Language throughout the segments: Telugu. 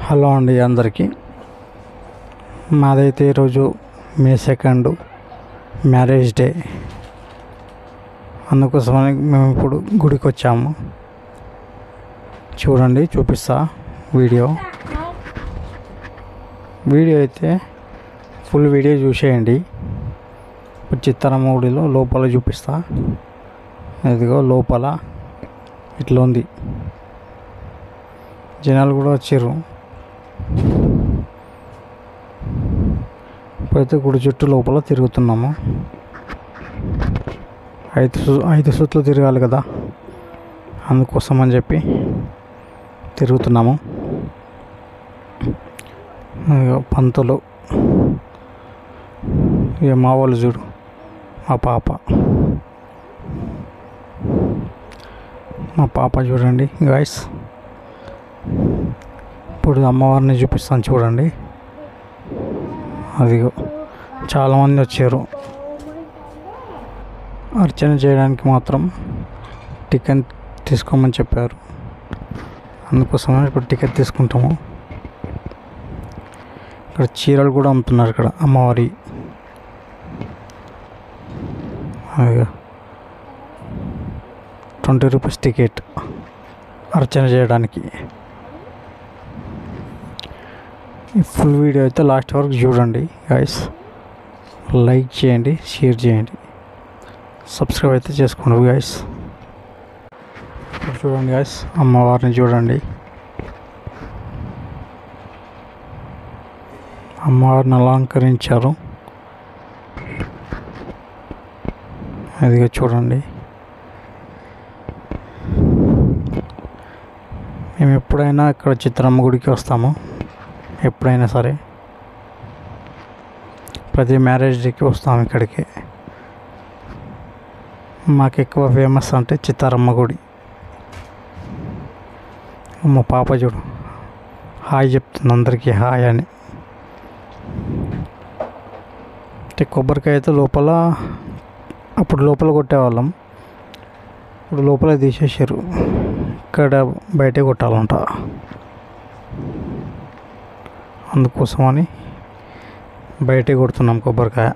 హలో అండి అందరికీ. మాదైతే ఈరోజు మే 2 మ్యారేజ్ డే. అందుకోసమని మేము ఇప్పుడు గుడికి వచ్చాము. చూడండి, చూపిస్తా వీడియో అయితే ఫుల్ వీడియో చూసేయండి. ఇప్పుడు చిత్తారమ్మ గుడిలో లోపల చూపిస్తా. ఇదిగో లోపల ఇట్లా ఉంది. జనాలు కూడా వచ్చారు. ఇప్పుడైతే గుడి చుట్టూ లోపల తిరుగుతున్నాము. ఐదు సుట్లు తిరగాలి కదా, అందుకోసం అని చెప్పి తిరుగుతున్నాము. పంతులు ఇక మా వాళ్ళు చూడు, మా పాప చూడండి గాయ్స్. ఇప్పుడు అమ్మవారిని చూపిస్తాను చూడండి. అదిగో చాలామంది వచ్చారు. అర్చన చేయడానికి మాత్రం టికెట్ తీసుకోమని చెప్పారు. అందుకోసమే ఇప్పుడు టికెట్ తీసుకుంటాము. ఇక్కడ చీరలు కూడా అమ్ముతున్నారు. ఇక్కడ అమ్మవారి అదిగో 20 రూపీస్ టికెట్ అర్చన చేయడానికి. ఈ ఫుల్ వీడియో అయితే లాస్ట్ వరకు చూడండి గైస్. లైక్ చేయండి, షేర్ చేయండి, సబ్స్క్రైబ్ అయితే చేసుకోండి గైస్. చూడండి గైస్, అమ్మవారిని చూడండి. అమ్మవారిని అలంకరించారు. అదిగా చూడండి. మేము ఎప్పుడైనా ఇక్కడ చిత్రమ్మ గుడికి వస్తాము. ఎప్పుడైనా సరే ప్రతి మ్యారేజ్ డేకి వస్తాము ఇక్కడికి. మాకు ఎక్కువ ఫేమస్ అంటే చిత్తారమ్మ గుడి. మా పాప చూడు, హాయ్ చెప్తుంది అందరికీ, హాయ్ అని. అంటే కొబ్బరికాయ అయితే అప్పుడు లోపల కొట్టేవాళ్ళం. ఇప్పుడు లోపల తీసేసారు. ఇక్కడ బయటే కొట్టాలంట. అందుకోసమని బయటే కొడుతున్నాం కొబ్బరికాయ.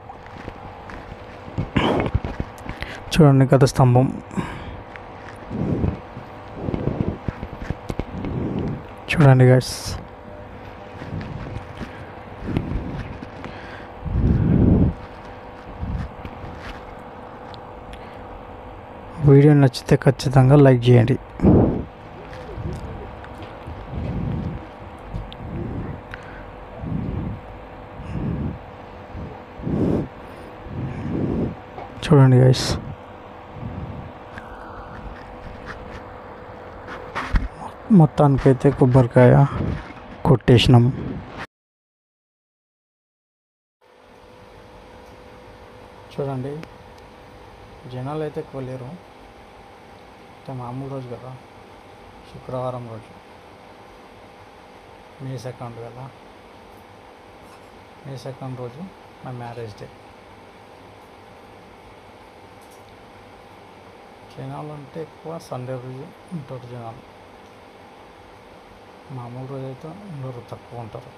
చూడండి గత స్తంభం. చూడండి గైస్. వీడియో నచ్చితే ఖచ్చితంగా లైక్ చేయండి. చూడండి గైస్, మొత్తానికైతే కొబ్బరికాయ కొట్టేసినాం. చూడండి, జనాలు అయితే ఎక్కువ లేరు. అంటే మామూలు రోజు కదా, శుక్రవారం రోజు, మే 2 కదా. మే 2 రోజు మా మ్యారేజ్ డే. జనాలు అంటే ఎక్కువ సండే రోజు ఉంటారు జనాలు. మామూలు రోజు అయితే ఉండరు, తక్కువ ఉంటారు.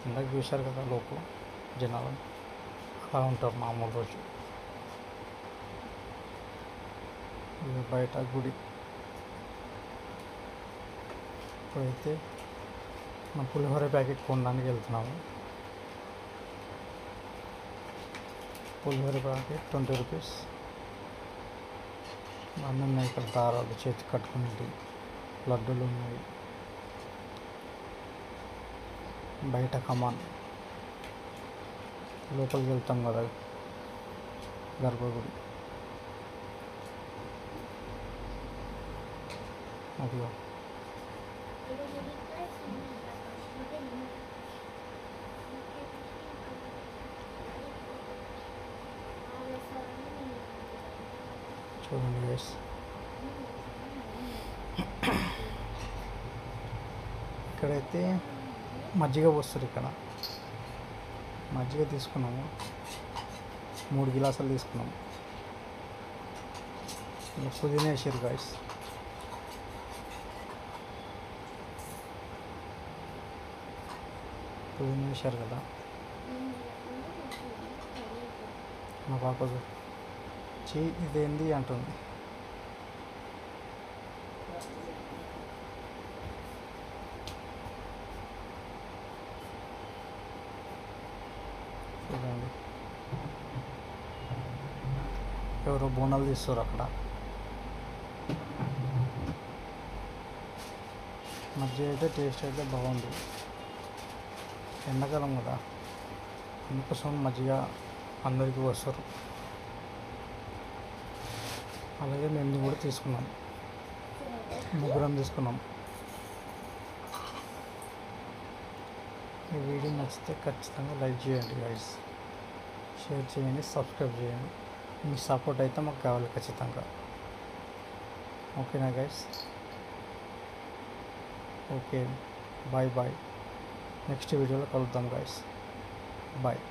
ఇందాక చూశారు కదా లోపల జనాలు, అలా ఉంటారు మామూలు రోజు. బయట గుడి. ఇప్పుడైతే మా పులిహోర ప్యాకెట్ కొనడానికి వెళ్తున్నాము. పులిహోర ప్యాకెట్ 20 రూపీస్. అన్నీ ఉన్నాయి ఇక్కడ. దారాలు చేతికి కట్టుకునేవి, లడ్డూలు ఉన్నాయి. బయట కమాన్. లోపలికి వెళ్తాం కదా గర్భగుడి. అదిగో చూడండి గైస్. ఇక్కడైతే మజ్జిగ పోస్తారు. ఇక్కడ మజ్జిగ తీసుకున్నాము, 3 గ్లాసులు తీసుకున్నాము. పుదీనా వేసారు గాయస్. పుదీనా వేశారు కదా మా పాపకు ఇదేంది అంటుంది. చూడండి ఎవరో బోనాలు తీస్తారు అక్కడ. మజ్జిగ అయితే టేస్ట్ అయితే బాగుంది. ఎండాకాలం కదా, అందుకోసం మజ్జిగ అందరికీ వస్తారు. అలాగే మేము కూడా తీసుకున్నాం, ముగ్గురం తీసుకున్నాం. ఈ వీడియో నచ్చితే ఖచ్చితంగా లైక్ చేయండి గైస్, షేర్ చేయండి, సబ్స్క్రైబ్ చేయండి. మీ సపోర్ట్ అయితే మాకు కావాలి ఖచ్చితంగా. ఓకేనా guys? Okay, bye bye. Next వీడియోలో కలుద్దాం గైస్. బాయ్.